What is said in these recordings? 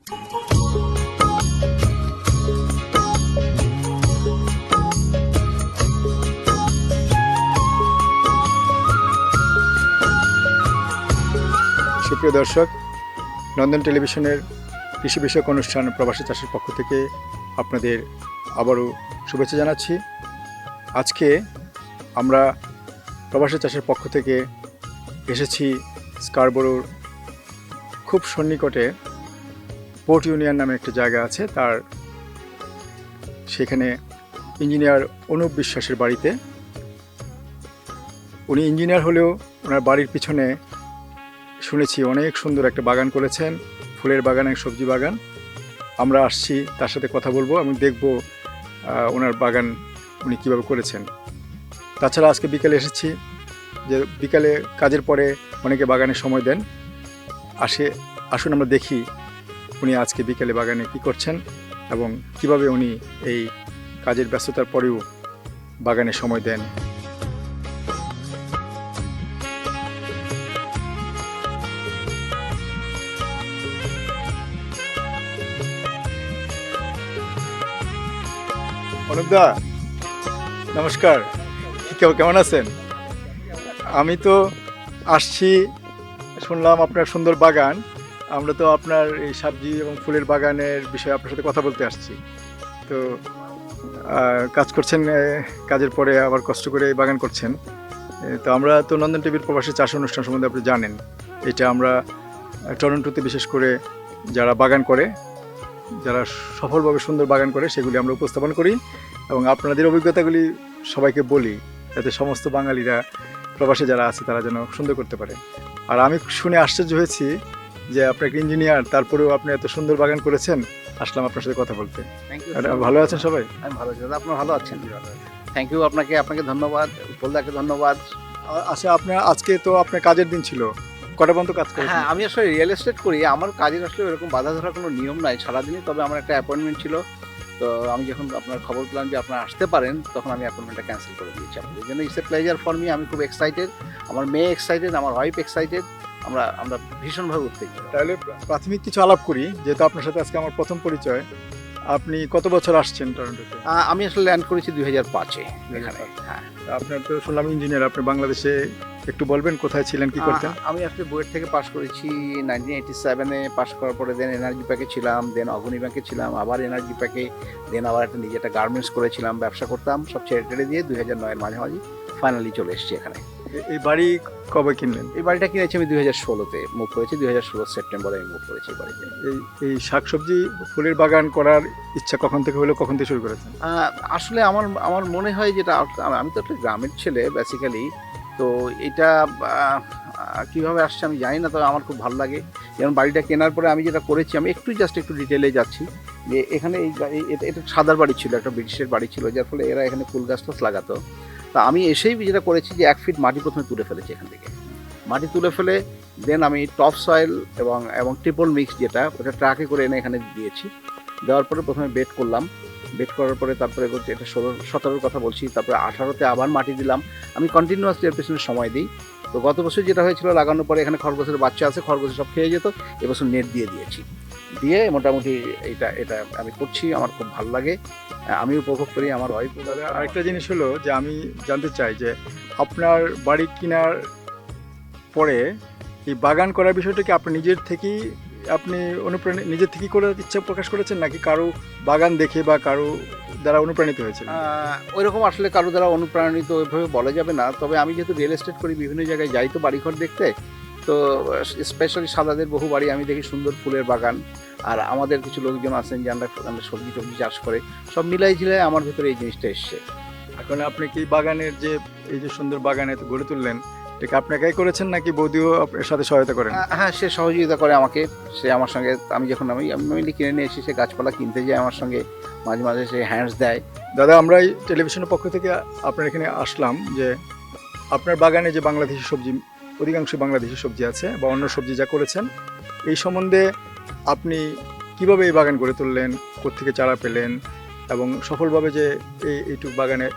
সুপ্রিয় দর্শক, নন্দন টেলিভিশনের কৃষি বিষয়ক অনুষ্ঠান প্রবাসী চাষের পক্ষ থেকে আপনাদের আবারও শুভেচ্ছা জানাচ্ছি। আজকে আমরা প্রবাসী চাষের পক্ষ থেকে এসেছি স্কারবোরোর খুব সন্নিকটে পোর্ট ইউনিয়ন নামে একটা জায়গা আছে, তার সেখানে ইঞ্জিনিয়ার অনুপ বিশ্বাসের বাড়িতে। উনি ইঞ্জিনিয়ার হলেও ওনার বাড়ির পিছনে শুনেছি অনেক সুন্দর একটা বাগান করেছেন, ফুলের বাগান, এক সবজি বাগান। আমরা আসছি, তার সাথে কথা বলবো এবং দেখব ওনার বাগান উনি কীভাবে করেছেন। তাছাড়া আজকে বিকেলে এসেছি, যে বিকালে কাজের পরে অনেকে বাগানে সময় দেন, আসুন আমরা দেখি উনি আজকে বিকেলে বাগানে কি করছেন এবং কিভাবে উনি এই কাজের ব্যস্ততার পরেও বাগানে সময় দেন। অনুপদা, নমস্কার, কেমন আছেন? আমি তো আসছি, শুনলাম আপনার সুন্দর বাগান। আমরা তো আপনার এই সবজি এবং ফুলের বাগানের বিষয়ে আপনার সাথে কথা বলতে আসছি। তো কাজ করছেন, কাজের পরে আবার কষ্ট করে এই বাগান করছেন। তো আমরা তো নন্দন টিভির প্রবাসী চাষ অনুষ্ঠান সম্বন্ধে আপনি জানেন, এটা আমরা টরন্টোতে বিশেষ করে যারা বাগান করে, যারা সফলভাবে সুন্দর বাগান করে, সেগুলি আমরা উপস্থাপন করি এবং আপনাদের অভিজ্ঞতাগুলি সবাইকে বলি, যাতে সমস্ত বাঙালিরা প্রবাসে যারা আছে তারা যেন সুন্দর করতে পারে। আর আমি শুনে আশ্চর্য হয়েছি যে আপনার ইঞ্জিনিয়ার, তারপরেও আপনি এত সুন্দর বাগান করেছেন। আসলাম আপনার সাথে কথা বলতে। ভালো আছেন সবাই? আমি ভালো আছি দাদা, আপনারা ভালো আছেন? থ্যাংক ইউ, আপনাকে ধন্যবাদ, ফুলদাকে ধন্যবাদ। আচ্ছা, আপনার আজকে তো আপনার কাজের দিন ছিল, কটা পর্যন্ত কাজ করেন? হ্যাঁ, আমি আসলে রিয়েল এস্টেট করি, আমার কাজের আসলে এরকম বাধা ধরার কোনো নিয়ম নাই সারাদিনই। তবে আমার একটা অ্যাপয়েন্টমেন্ট ছিল, তো আমি যখন আপনার খবর পেলাম যে আপনারা আসতে পারেন, তখন আমি অ্যাপয়েন্টমেন্টটা ক্যান্সেল করে দিয়েছি আপনাদের জন্য। It's a pleasure for me, আমি খুব এক্সাইটেড, আমার মেয়ে এক্সাইটেড, আমার ওয়াইফ এক্সাইটেড, আমরা ভীষণভাবে উত্তেজিত। তাহলে প্রাথমিক কিছু আলাপ করি, যেহেতু আপনার সাথে আজকে আমার প্রথম পরিচয়। আপনি কত বছর আসছেন টরন্টোতে? আমি আসলে ল্যান্ড করেছি 2005-এ এখানে। হ্যাঁ, আপনার তো শুনলাম ইঞ্জিনিয়ার, আপনি বাংলাদেশে একটু বলবেন কোথায় ছিলেন, কি করতেন? আমি আসলে বুয়েট থেকে পাশ করেছি 1987-এ। পাশ করার পরে দেন এনার্জি প্যাকে ছিলাম, দেন অগ্নি ব্যাংকে ছিলাম, আবার এনার্জি প্যাকে, দেন আবার একটা নিজে একটা গার্মেন্টস করেছিলাম, ব্যবসা করতাম, সব ছেড়ে টেড়ে দিয়ে 2009-এর মাঝামাঝি ফাইনালি চলে এসেছি এখানে। এই বাড়ি কবে কিনলেন? এই বাড়িটা কিনেছি আমি 2016-তে মুভ করেছি, 2016 সেপ্টেম্বরে আমি মুভ করেছি এই বাড়িতে। এই শাকসবজি ফুলের বাগান করার ইচ্ছা কখন থেকে হলো, কখন থেকে শুরু করেছেন? আসলে আমার মনে হয় যেটা, আমি তো একটা গ্রামের ছেলে বেসিক্যালি, তো এটা কীভাবে আসছে আমি জানি না, তবে আমার খুব ভালো লাগে। যেমন বাড়িটা কেনার পরে আমি যেটা করেছি, আমি একটু ডিটেলে যাচ্ছি, যে এখানে এটা সাদার বাড়ি ছিল, একটা ব্রিটিশের বাড়ি ছিল, যার ফলে এরা এখানে ফুল গাছ টাছ লাগাতো। তা আমি এসেই যেটা করেছি যে 1 ফিট মাটি প্রথমে তুলে ফেলেছি, এখান থেকে মাটি তুলে ফেলে দেন আমি টপ সয়েল এবং ট্রিপল মিক্স যেটা, ওটা ট্রাকে করে এনে এখানে দিয়েছি। দেওয়ার পরে প্রথমে বেড করলাম, বেড করার পরে তারপরে হচ্ছে এটা 16-17-র কথা বলছি, তারপরে 18-তে আবার মাটি দিলাম। আমি কন্টিনিউয়াসলি এর পেছনে সময় দিই। তো গত বছর যেটা হয়েছিল, লাগানোর পরে এখানে খরগোশের বাচ্চা আছে, খরগোশ সব খেয়ে যেত, এবছর নেট দিয়ে দিয়েছি, দিয়ে মোটামুটি এটা আমি করছি, আমার খুব ভালো লাগে, আমি উপভোগ করি, আমার ওয়াইফ। আরেকটা জিনিস হলো যে আমি জানতে চাই যে আপনার বাড়ি কেনার পরে এই বাগান করার বিষয়টা কি আপনি নিজের থেকেই নিজের থেকেই করে ইচ্ছা প্রকাশ করেছেন, নাকি কারো বাগান দেখে বা কারো দ্বারা অনুপ্রাণিত হয়েছিল? ওইরকম আসলে কারো দ্বারা অনুপ্রাণিত ওইভাবে বলা যাবে না। তবে আমি যেহেতু রিয়েল এস্টেট করি, বিভিন্ন জায়গায় যাই তো বাড়িঘর দেখতে, তো স্পেশালি সাদাদের বহু বাড়ি আমি দেখি সুন্দর ফুলের বাগান। আর আমাদের কিছু লোকজন আছেন যে আমরা সবজি টবজি চাষ করে, সব মিলাই ঝিলাই আমার ভেতরে এই জিনিসটা এসছে। এখন আপনি কি বাগানের যে এই যে সুন্দর বাগানে গড়ে তুললেন, এটা আপনি একাই করেছেন নাকি বৌদিও এর সাথে সহায়তা করেন? হ্যাঁ, সে সহযোগিতা করে আমাকে, সে আমার সঙ্গে, আমি যখন আমি কিনে নিয়ে এসে সে গাছপালা কিনতে যাই আমার সঙ্গে, মাঝে মাঝে সে হ্যান্ডস দেয়। দাদা, আমরা এই টেলিভিশনের পক্ষ থেকে আপনার এখানে আসলাম যে আপনার বাগানে যে বাংলাদেশি সবজি, অধিকাংশ বাংলাদেশি সবজি আছে বা অন্য সবজি যা করেছেন, এই সম্বন্ধে আপনি কিভাবে এই বাগান গড়ে তুললেন, কোত্থেকে চারা পেলেন এবং সফলভাবে যে এইটুকু বাগানে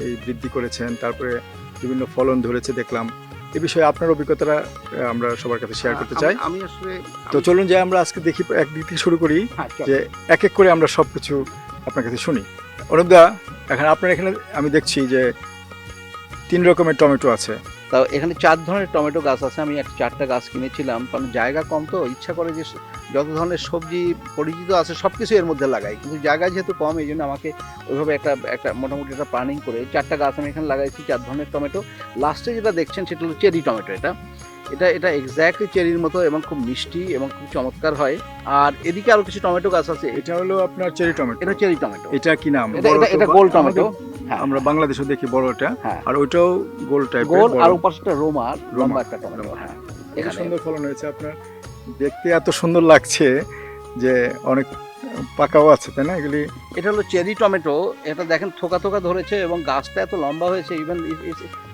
এই বৃদ্ধি করেছেন, তারপরে বিভিন্ন ফলন ধরেছে দেখলাম, এই বিষয়ে আপনার অভিজ্ঞতাটা আমরা সবার কাছে শেয়ার করতে চাই। আমি আসলে তো চলুন যে আমরা আজকে দেখি একদিক থেকে শুরু করি, হ্যাঁ, চল। যে এক এক করে আমরা সব কিছু আপনার কাছে শুনি। অনুপদা, এখন আপনার এখানে আমি দেখছি যে 3 রকমের টমেটো আছে। তাও এখানে 4 ধরনের টমেটো গাছ আছে। আমি 4টা গাছ কিনেছিলাম, কারণ জায়গা কম, তো ইচ্ছা করে যে যত ধরনের সবজি পরিচিত আছে সব কিছু এর মধ্যে লাগাই, কিন্তু জায়গা যেহেতু কম এই জন্য আমাকে ওইভাবে একটা মোটামুটি একটা প্ল্যানিং করে 4টা গাছ আমি এখানে লাগাইছি, 4 ধরনের টমেটো। লাস্টে যেটা দেখছেন সেটা হলো চেরি টমেটো। এটা এক্স্যাক্টলি চেরির মতো এবং খুব মিষ্টি এবং খুব চমৎকার হয়। আর এদিকে আরো কিছু টমেটো গাছ আছে। এটা হলো আপনার চেরি টমেটো। এটা চেরি টমেটো। এটা কি নাম? এটা গোল টমেটো। হ্যাঁ, আমরা বাংলাদেশে দেখি বড়টা, হ্যাঁ, আর ওইটাও গোল টাইপের, গোল। বড়। আর ওপাশটা লম্বা একটা টমেটো। হ্যাঁ, খুব এখানে সুন্দর ফলন হয়েছে আপনার, দেখতে এত সুন্দর লাগছে যে অনেক পাকাও আছে, তাই না এগুলি? এটা হলো চেরি টমেটো। এটা দেখেন থোকা থোকা ধরেছে এবং গাছটা এত লম্বা হয়েছে, even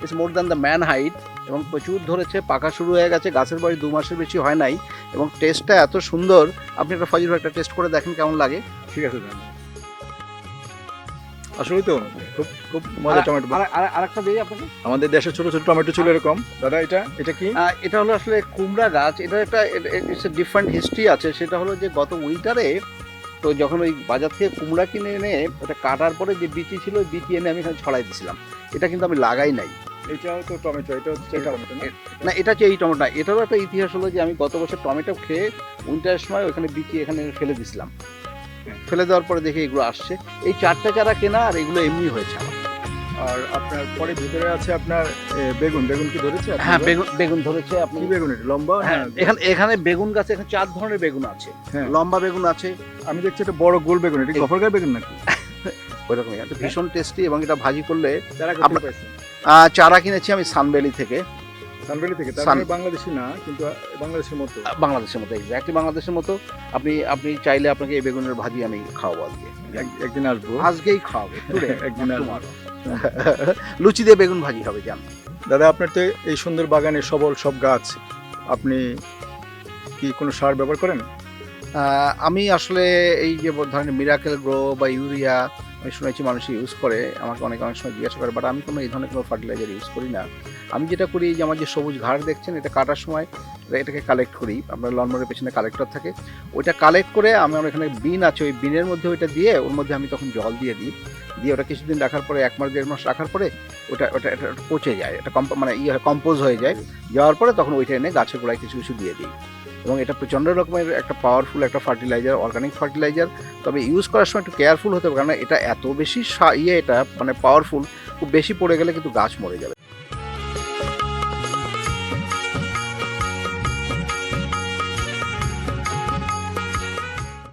it's more than the man height, এবং প্রচুর ধরেছে, পাকা শুরু হয়ে গেছে। গাছের বয়স 2 মাসের বেশি হয় নাই, এবং টেস্টটা এত সুন্দর। আপনি একটা ফজর একটা টেস্ট করে দেখেন কেমন লাগে। ঠিক আছে, জানি। আসলে তো খুব খুব মজা টমেটো। আরেকটা দিই আপনাকে। আমাদের দেশে ছোট ছোট টমেটো ছিল এরকম। দাদা, এটা কি? এটা হলো আসলে কুমড়া গাছ। এটা একটা ডিফারেন্ট হিস্ট্রি আছে। সেটা হলো যে গত উইন্টারে, তো যখন ওই বাজার থেকে কুমড়া কিনে এনে ওটা কাটার পরে যে বিচি ছিল, ওই বিচি এনে আমি এখানে ছড়াই দিয়েছিলাম। এটা কিন্তু আমি লাগাই নাই। এটাও তো টমেটো, এটা হচ্ছে টমেটো না? না, এটা হচ্ছে এই টমেটো না। এটারও একটা ইতিহাস হলো যে আমি গত বছর টমেটো খেয়ে উইন্টারের সময় ওখানে বিচি এখানে ফেলে দিয়েছিলাম। ফেলে দেওয়ার পরে দেখে এগুলো আসছে। এই 4টা চারা কেনা, আর এগুলো এমনি হয়েছে আমার। আর আপনার পরে ভিতরে আছে আপনার বেগুন কি ধরেছে? হ্যাঁ, বেগুন ধরেছে। আপনি কি বেগুন এটা? লম্বা? হ্যাঁ, এখানে বেগুন গাছে এখানে 4 ধরনের বেগুন আছে। হ্যাঁ, লম্বা বেগুন আছে। আমি দেখছি এটা বড় গোল বেগুন। এটা গফরগাঁও বেগুন নাকি? ওইরকমই এটা ভীষণ টেস্টি, এবং এটা ভাজি করলে। চারা আপনার- কোথায় পাইছেন? চারা কিনেছি আমি সানভ্যালি থেকে। সানভ্যালি থেকে? তার সান- মানে বাংলাদেশি না, কিন্তু বাংলাদেশের মতো। বাংলাদেশের মতো, এক্স্যাক্টলি বাংলাদেশের মতো। আপনি চাইলে আপনাকে এই বেগুনের ভাজি আমি খাওয়াবো আজকে। একদিন আসবো, আজকেই খাওয়াবো। একদিন আসবো। লুচি দিয়ে বেগুন ভাজি হবে, জান। দাদা, আপনার তো এই সুন্দর বাগানে সবল সব গাছ, আপনি কি কোনো সার ব্যবহার করেন? আমি আসলে এই যে ধরেন মিরাকেল গ্রো বা ইউরিয়া, আমি শুনেছি মানুষ ইউজ করে, আমাকে অনেক সময় জিজ্ঞাসা করে, বাট আমি কোনো এই ধরনের কোনো ফার্টিলাইজার ইউজ করি না। আমি যেটা করি, যে আমার যে সবুজ ঘাস দেখছেন, এটা কাটার সময় এটাকে কালেক্ট করি। আপনার লনমোরের পেছনে কালেক্টর থাকে, ওইটা কালেক্ট করে আমার এখানে বিন আছে, ওই বিনের মধ্যে ওইটা দিয়ে, ওর মধ্যে আমি তখন জল দিয়ে ওটা কিছুদিন রাখার পরে, 1 মাস 1.5 মাস রাখার পরে ওটা পচে যায়, এটা মানে কম্পোজ হয়ে যায়। যাওয়ার পরে তখন ওইটা এনে গাছের গোড়ায় কিছু কিছু দিয়ে দিই, এবং এটা প্রচণ্ড রকমের একটা পাওয়ারফুল একটা ফার্টিলাইজার, অর্গানিক ফার্টিলাইজার। তবে ইউজ করার সময় একটু কেয়ারফুল হতে হবে, কারণ এটা এত বেশি এটা মানে পাওয়ারফুল, খুব বেশি পড়ে গেলে কিন্তু গাছ মরে যাবে।